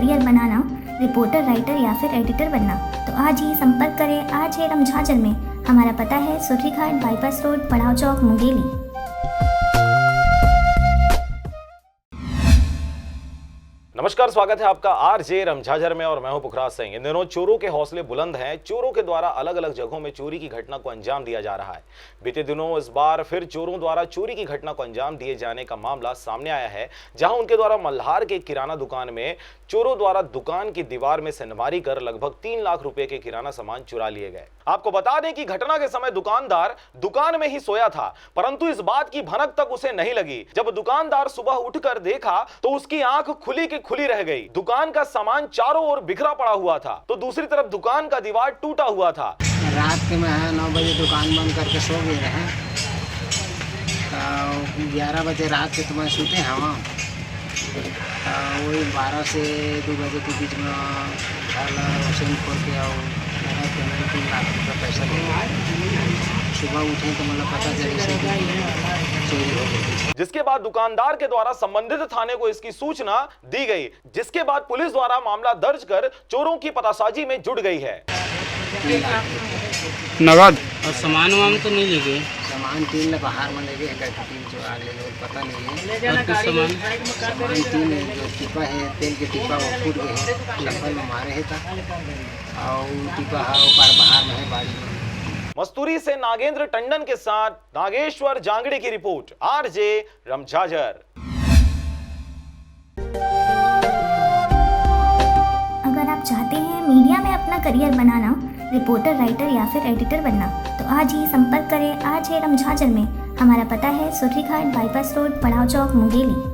Career बनाना, reporter, writer या फिर editor बनना, तो आज ही संपर्क करें RJ रमझाजर में। हमारा पता है सुर्रीघाट, बाईपास रोड, पड़ाव चौक, मुंगेली। नमस्कार, स्वागत है आपका RJ रमझाजर में और मैं हूं पुखराज सिंह। इन दिनों चोरों के हौसले बुलंद हैं। चोरों के द्वारा अलग अलग जगहों में चोरी की घटना को अंजाम दिया जा रहा है। बीते दिनों इस बार फिर चोरों द्वारा चोरी की घटना को अंजाम दिए जाने का मामला सामने आया है, जहां उनके द्वारा मल्हार के किराना दुकान में चोरों द्वारा दुकान की दीवार में सिनवारी कर लगभग 3 लाख रुपए के किराना सामान चुरा लिए गए। आपको बता दें कि घटना के समय दुकानदार दुकान में ही सोया था, परंतु इस बात की भनक तक उसे नहीं लगी। जब दुकानदार सुबह उठकर देखा तो उसकी आंख खुली की खुली रह गई। दुकान का सामान चारों ओर बिखरा पड़ा हुआ था, तो दूसरी तरफ दुकान का दीवार टूटा हुआ था। रात के में 9 बजे दुकान बंद करके सो गए रहे, तो 11 बजे रात के तो मैं सोते हैं वहाँ, तो वही 12 से 2 बजे के बीच में वसूल करके और 3 लाख रुपये पैसा ले। सुबह उठे तो मतलब पता चले चोरी हो गई, जिसके बाद दुकानदार के द्वारा संबंधित थाने को इसकी सूचना दी गई, जिसके बाद पुलिस द्वारा मामला दर्ज कर चोरों की पतासाजी में जुट गई है। नगद और सामान तो नहीं ले गए, सामान 3 लाख बाहर में ले गए, 3 चोरा ले गए, पता नहीं है। सामान 3 जो टिपा है तेल के टिपा वो फूट गए, चप्पल में मारे है था और टिपा है बाहर में है बाड़ी में। मस्तूरी से नागेंद्र टंडन के साथ नागेश्वर जांगड़ी की रिपोर्ट, RJ रमझाजर। अगर आप चाहते हैं मीडिया में अपना करियर बनाना, रिपोर्टर, राइटर या फिर एडिटर बनना, तो आज ही संपर्क करें RJ रमझाजर में। हमारा पता है सुर्रीघाट, बाईपास रोड, पड़ाव चौक, मुंगेली।